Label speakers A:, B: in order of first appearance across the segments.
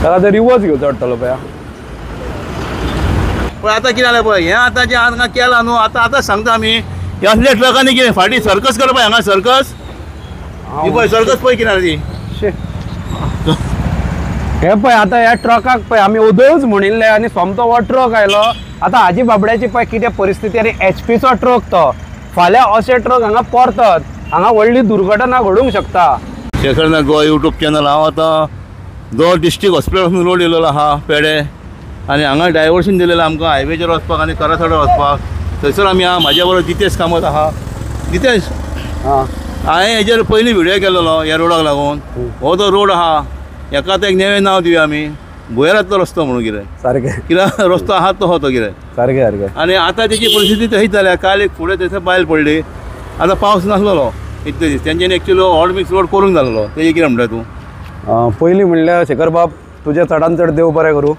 A: ताका ते रिवर्स घेवचो पडटलो पळय.
B: पण आता कितें जालें पळय, हें आतां जें हांगा केलां न्हू, आतां सांगता आमी ह्या असल्या ट्रकांनी कितें फाटीं सर्कस करप हांगा सर्कस ही पळय सर्कस पळय कितें ती.
A: हे पळय आतां ह्या ट्रकाक पळय आमी ओदळूच म्हणिल्ले आनी सोमतो हो ट्रक आयलो. आतां हाजी बाबड्याची पळय कितें परिस्थिती आनी HP चो ट्रक तो. फाल्यां अशे ट्रक हांगा परतात, हांगा व्हडली दुर्घटना घडूंक शकता.
B: शेखर नायक गोवा यूट्यूब चॅनल. हांव आतां जो डिस्ट्रिक्ट हॉस्पिटलासून रोड येयलेलो आहा पेडे, आनी हांगा डायवर्शन दिलेलें आमकां हायवेचेर वचपाक आनी करासवाड्यार वचपाक. थंयसर आमी आहा, म्हाज्या बरोबर जितेश कामत आहा. जितेश, हांवें हेजेर पयलीं व्हिडियो केल्लो ह्या रोडाक लागून. हो जो रोड आहा हेका आतां एक नेवें नांव दिवया आमी, भुयारांतलो रस्तो म्हणून. कितें
A: सारकें
B: कित्याक रस्तो आहा तो हो तो कितें
A: सारकें सारकें.
B: आनी आतां तेची परिस्थिती तशीच जाल्या. काल एक फुडें थंयसर बायल पडली. आतां पावस नासलो इतले दीस, तेंच्यांनी एक्चुअली हॉट मिक्स रोड करूंक जाल्लो. तेजें कितें म्हणटा तूं?
A: पयलीं म्हणल्यार शेखर बाब तुजें चडान चड देव बरें करूं.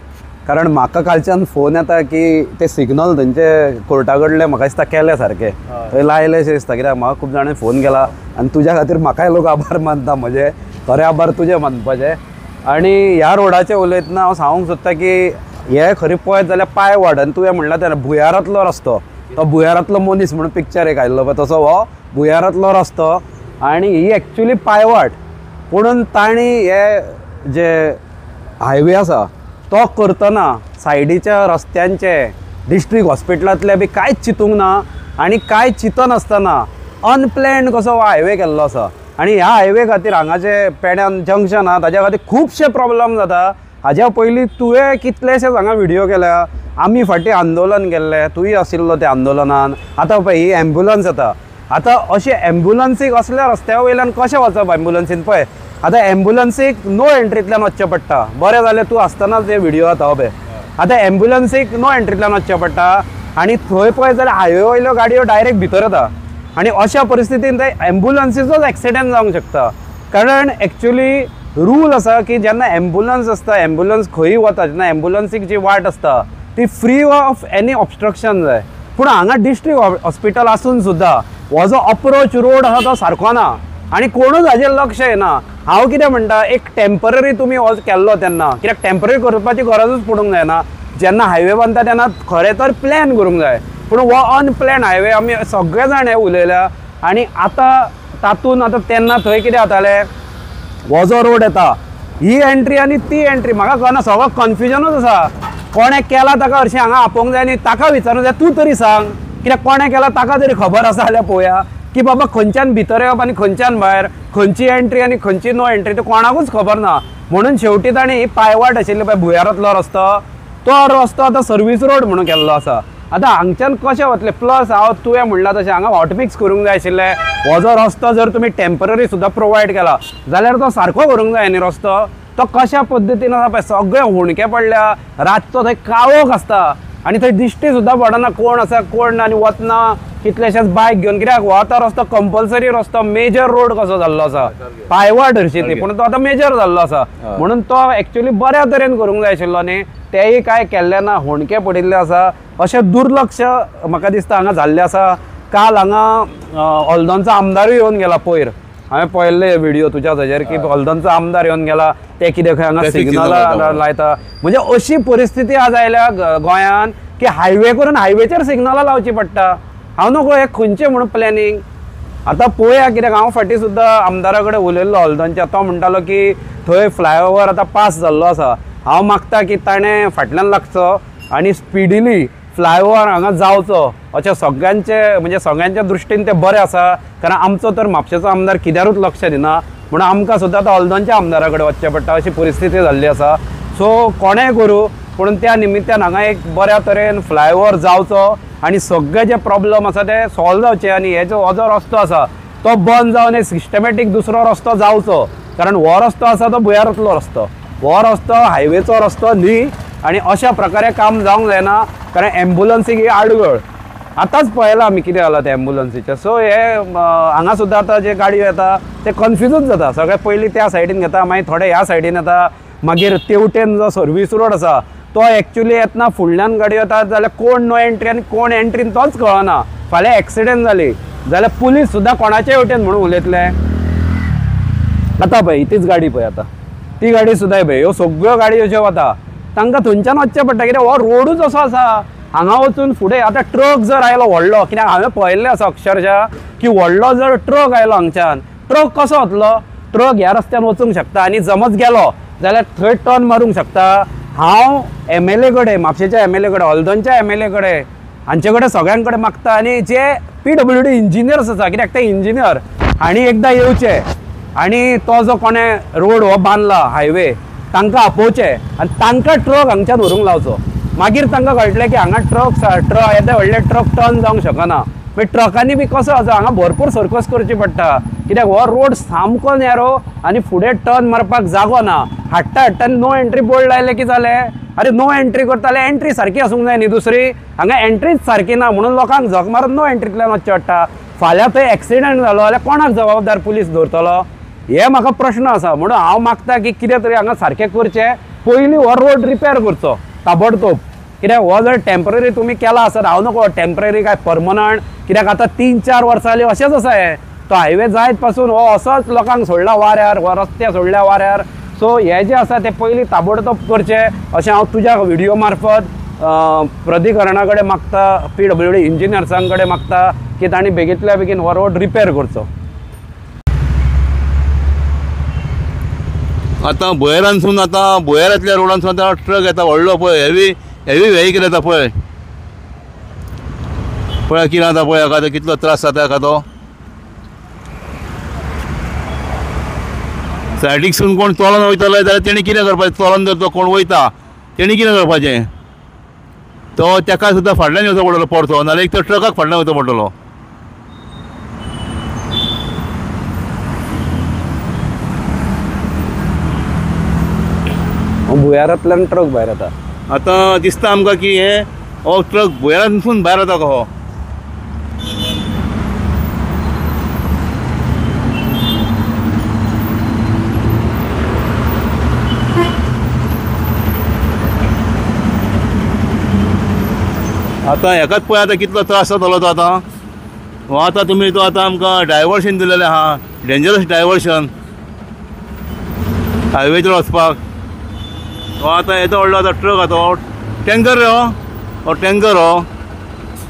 A: कारण म्हाका कालच्यान फोन येता की ते सिग्नल थंयचे कोर्टा कडले म्हाका दिसता केले सारके थंय लायले अशें दिसता. कित्याक म्हाका खूब जाणांनी फोन केला आनी तुज्या खातीर म्हाकाय लोक आभार मानता. म्हजे खरे आभार तुजे मानपाचे. आनी ह्या रोडाचेर उलयतना हांव सांगूंक सोदता की हे खरें पळयत जाल्यार पांय वाड. आनी तुवें म्हणला तेन्ना भुयारांतलो रस्तो, तो भुयारांतलो मनीस म्हणून पिक्चर एक आयल्लो पळय तसो हो भुयारांतलो रस्तो. आनी ही एक्चुली पायवाट, पुणून तांणी हे जे हायवे आसा तो करतना सायडीच्या रस्त्यांचे डिस्ट्रिक्ट हॉस्पिटलांतले बी कांयच चिंतूंक ना. आनी कांय चिंतनासतना अनप्लॅन्ड कसो हो हायवे केल्लो आसा. आनी ह्या हायवे खातीर हांगाचे पेड्यान जंक्शन आहा ताच्या खातीर खुबशे प्रॉब्लेम जाता. हाज्या पयलीं तुवें कितलेशेच हांगा व्हिडियो केल्या. आमी फाटीं आंदोलन केल्लें, तुय आशिल्लो त्या आंदोलनान. आतां पळय ही एम्ब्युलन्स येता. आतां अशें एम्ब्युलन्सीक असल्या रस्त्या वयल्यान कशें वचप एम्ब्युलन्सीन. पळय आतां एम्ब्युलन्सीक नो एंट्रींतल्यान वचचें पडटा. बरें जालें तूं आसतनाच ते व्हिडियो आतां पळय. आतां एम्ब्युलन्सीक नो एंट्रींतल्यान वचचें पडटा आनी थंय पळय जाल्यार हायवे वयल्यो गाडयो डायरेक्ट भितर येता. आनी अशा परिस्थितीन ते एम्ब्युलन्सीचोच एक्सिडेंट जावंक शकता. कारण एक्चुली रूल आसा की जेन्ना एम्ब्युलन्स आसता, एम्ब्युलन्स खंयी वता, जेन्ना एम्ब्युलन्सीक जी वाट आसता ती फ्री ऑफ एनी ऑब्स्ट्रक्शन जाय. पूण हांगा डिस्ट्रिक्ट हॉस्पिटल आसून सुद्दां हो जो अप्रोच रोड आसा तो सारको ना आनी कोणूच हाजेर लक्ष येना. हांव कितें म्हणटा, एक टेम्पररी तुमी हो केल्लो तेन्ना, कित्याक टेम्पररी करपाची गरजूच पडूंक जायना. जेन्ना हायवे बांदता तेन्ना खरें तर प्लॅन करूंक जाय. पूण हो अनप्लॅन हायवे आमी सगळे जाण हे उलयल्या. आनी आतां तातूंत आतां तेन्ना थंय कितें जातालें, हो जो रोड येता ही एंट्री आनी ती एंट्री म्हाका कळना, सगळो कन्फ्युजनूच आसा. कोणें केला ताका हरशीं हांगा आपोवंक जाय आनी ताका विचारूंक जाय तूं तरी सांग, कित्याक कोणें केला ताका तरी खबर आसा जाल्यार पळोवया की बाबा खंयच्यान भितर येवप आनी खंयच्यान भायर, खंयची एंट्री आनी खंयची नो एंट्री ते कोणाकूच खबर ना. म्हणून शेवटी तांणी पायवाट आशिल्ली पळय भुयारांतलो रस्तो, तो रस्तो आतां सर्वीस रोड म्हणून केल्लो आसा. आतां हांगच्यान कशें वतलें. प्लस हांव तुवें म्हणलां तशें हांगा हॉटमिक्स करूंक जाय आशिल्लें. हो जो रस्तो जर तुमी टेम्पररी सुद्दां प्रोवायड केला जाल्यार तो सारको करूंक जाय न्ही रस्तो. तो कशा पद्दतीन आसा पळय, सगळे हुणके पडल्या, रातचो थंय काळोख आसता आनी थंय दिश्टी सुद्दां पडना कोण आसा कोण ना. आनी वतना कितलेशेच बायक घेवन, कित्याक हो आतां रस्तो कंपल्सरी रस्तो, मेजर रोड कसो जाल्लो आसा, पायवाट हरशी ती, पूण तो आतां मेजर जाल्लो आसा. म्हणून तो एक्चुली बऱ्या तरेन करूंक जाय आशिल्लो न्ही, तेंय कांय केल्लें ना, हुणके पडिल्ले आसा. अशें दुर्लक्ष म्हाका दिसता हांगा जाल्लें आसा. काल हांगा हल्दोणचो आमदारूय येवन गेला पयर. हांवें पळयल्ले व्हिडियो तुज्याच हाजेर की हल्दोणचो आमदार येवन गेला, ते कितें खंय हांगा सिग्नलां लायता. म्हणजे अशी परिस्थिती आज आयल्या गोंयान की हायवे करून हायवेचेर सिग्नलां लावची पडटा. हांव नको हे खंयचें म्हणून प्लॅनिंग. आतां पळोवया, कित्याक हांव फाटीं सुद्दां आमदारा कडेन उलयल्लो हल्दोणच्या. तो म्हणटालो की थंय फ्लायओवर आतां पास जाल्लो आसा. हांव मागता की ताणें फाटल्यान लागचो आनी स्पिडिली फ्लायओवर हांगा जावचो. अशें सगळ्यांचे म्हणजे सगळ्यांच्या दृश्टीन तें बरें आसा. कारण आमचो तर म्हापशेचो आमदार कित्यारूच लक्ष दिना, म्हणून आमकां सुद्दां आतां हल्दोणच्या आमदारा कडेन वचचें पडटा अशी परिस्थिती जाल्ली आसा. सो कोणेंय करूं, पूण त्या निमित्यान हांगा एक बऱ्या तरेन फ्लायओवर जावचो आनी सगळे जे प्रॉब्लम आसा ते सॉल्व जावचे. आनी हे जो हो जो रस्तो आसा तो बंद जावन एक सिस्टमॅटीक दुसरो रस्तो जावचो. कारण हो रस्तो आसा तो भुयारांतलो रस्तो, हो रस्तो हायवेचो रस्तो न्ही. आनी अशा प्रकारे काम जावंक जायना. कारण एम्ब्युलन्सीक ही आडगळ आतांच पळयलां आमी कितें जालां त्या एम्ब्युलन्सीचें. सो हे हांगा सुद्दां आतां जे गाडयो येता ते कन्फ्युजूच जाता. सगळे पयलीं त्या सायडीन घेता, मागीर थोडे ह्या सायडीन येता, मागीर तेवटेन जो सर्वीस रोड आसा तो एक्चुली येतना फुडल्यान गाडयो येतात जाल्यार कोण नो एंट्री आनी कोण एंट्रीन तोच कळना. फाल्यां एक्सिडेंट जाली जाल्यार पुलीस सुद्दां कोणाचे वटेन म्हणून उलयतले. आतां पळय तीच गाडी पळय, आतां ती गाडी सुद्दां पळय ह्यो सगळ्यो गाडयो अश्यो वता तांकां थंयच्यान वचचें पडटा कित्याक हो रोडूच असो आसा हांगा वचून फुडें आतां ट्रक जर आयलो व्हडलो कित्याक हांवें पळयल्लें आसा अक्षरशः की व्हडलो जर ट्रक आयलो हांगच्यान ट्रक कसो वतलो ट्रक ह्या रस्त्यान वचूंक शकता आनी समज गेलो जाल्यार थंय टर्न मारूंक शकता हांव MLA कडेन म्हापशेच्या MLA कडेन हळदणच्या MLA कडेन हांचे कडेन सगळ्यां कडेन मागता आनी जे PWD इंजिनियर्स आसा कित्याक ते इंजिनियर हांणी एकदां येवचे आनी तो जो कोणें रोड हो बांदला हायवे तांकां आपोवचे आनी तांकां ट्रक हांगच्यान व्हरूंक लावचो मागीर तांकां कळटलें की हांगा ट्रक येदे व्हडले ट्रक टर्न जावंक शकना मागीर ट्रकांनी बी कसो आसा हांगा भरपूर सर्कस करची पडटा कित्याक हो रोड सामको नॅरो आनी फुडें टर्न मारपाक जागो ना हाडटा नो एंट्री बोर्ड लायले की जालें अरे नो एंट्री करता जाल्यार एंट्री सारकी आसूंक जाय न्ही दुसरी हांगा एंट्रीच सारकी ना म्हणून लोकांक झक मारून नो एंट्रींतल्यान वचचें पडटा फाल्यां थंय एक्सिडेंट जालो जाल्यार कोणाक जबाबदार पुलीस दवरतलो हे म्हाका प्रश्न आसा म्हणून हांव मागता की कितें तरी हांगा सारकें करचें पयलीं हो रोड रिपेर करचो ताबडतोब कित्याक हो जर टेम्पररी तुमी केला आसत हांव नको टेम्पररी काय परमनंट कित्याक आतां 3-4 वर्सां जालीं अशेंच आसा हे तो हायवे जायत पासून हो असोच लोकांक सोडला वाऱ्यार हो रस्ते सोडल्या वाऱ्यार सो हे जे आसा ते पयलीं ताबडतोब करचें अशें हांव तुज्या व्हिडिओ मार्फत प्राधिकरणा कडेन मागता PWD इंजिनियर्सां कडेन मागता की तांणी बेगींतल्या बेगीन हो रोड रिपेर करचो
B: आतां भुयारांसून आतां भुयारांतल्या रोडांसून आतां ट्रक येता व्हडलो पळय हेवी व्हेहिकल येता पळय पळय कितें जाता पळय हाका कितलो त्रास जाता हाका तो सायडीकसून कोण चलोन वयतलो जाल्यार तेणी कितें करपाचें चलोन जर तो कोण वयता तेणी कितें करपाचें तो तेका सुद्दां फाटल्यान येवचो पडटलो परतो नाल्यार एक तर ट्रकाक फाटल्यान वयचो पडटलो
A: भुयारांतल्यान ट्रक भायर येता
B: आतां दिसता आमकां की हे हो ट्रक भुयारांसून भायर येता हो आतां हेकाच पळय आतां कितलो त्रास जातलो तो आतां हो आतां तुमी तो आतां आमकां डायवर्शन दिलेलें आहा डेंजरस डायवर्शन हायवेचेर वचपाक हो आतां येतो व्हडलो आतां ट्रक आतां हो टँकर रे हो टँकर हो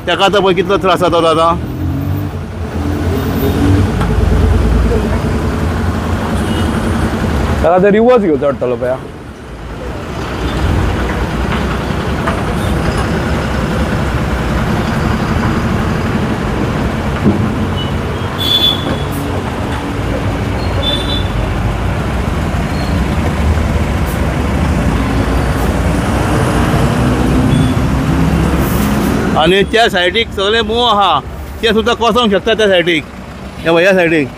B: तेका आतां पळय कितलो त्रास जाता तो आतां
A: ताका ते रिवर्स घेवचो पडटलो पळय
B: आनी त्या सायडीक सगळे मोव आहा ते सुद्दां कोसोंक शकता त्या सायडीक हे पळय ह्या सायडीक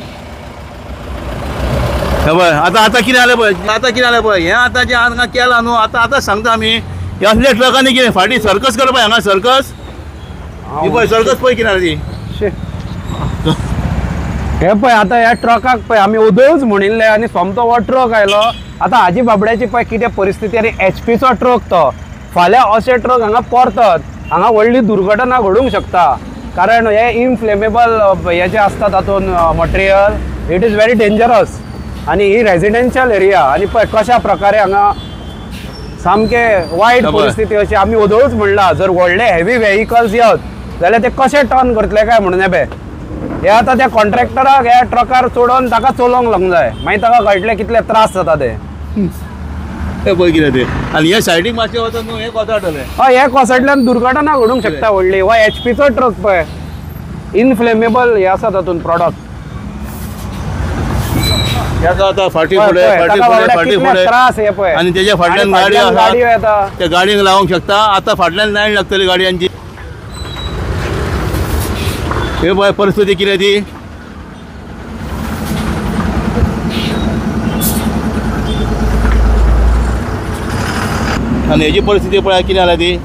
B: हे पळय आतां कितें जालें पळय आतां कितें जालें पळय हें आतां जें हांगा केलां न्हू आतां सांगता आमी हे असल्या ट्रकांनी कितें फाटीं सर्कस करपा हांगा सर्कस ही पळय सर्कस पळय कितें ती
A: हे पळय आतां ह्या ट्रकाक पळय आमी उदयच म्हणिल्ले आनी सोमतो हो ट्रक आयलो आतां हाजी बाबड्याची पळय कितें परिस्थिती आनी HPचो ट्रक तो फाल्यां अशे ट्रक हांगा परतत हांगा व्हडली दुर्घटना घडूंक शकता कारण हे इनफ्लेमेबल हे जे आसता तातूंत material it is very dangerous आनी ही रेजिडेंशियल एरिया आनी पळय कशा प्रकारे हांगा सामके वायट परिस्थिती अशी आमी उदळूच म्हणला जर व्हडले हेवी व्हेहिकल्स येत जाल्यार ते कशे टर्न करतले काय म्हणून हे आतां त्या कॉन्ट्रॅक्टराक ह्या ट्रकार चोडोवन ताका चलोवंक लागूंक जाय मागीर ताका कळटलें कितले त्रास जाता ते
B: पळय कितें तें आनी हे सायडीक मातशें वचत न्हू हे कोसळटलें
A: हय हे कोसळटल्यान दुर्घटना घडूंक शकता व्हडली हो HPचो ट्रक पळय इनफ्लेमेबल हे आसा तातूंत प्रॉडक्ट
B: आतां फाटीं फुडें
A: त्रास हे पळय
B: आनी तेज्या फाटल्यान गाडी आसा त्या गाडयेक लावंक शकता आतां फाटल्यान लायन लागतली गाडयांची हे पळय परिस्थिती कितें ती आनी हेजी परिस्थिती पळय कितें जाल्या ती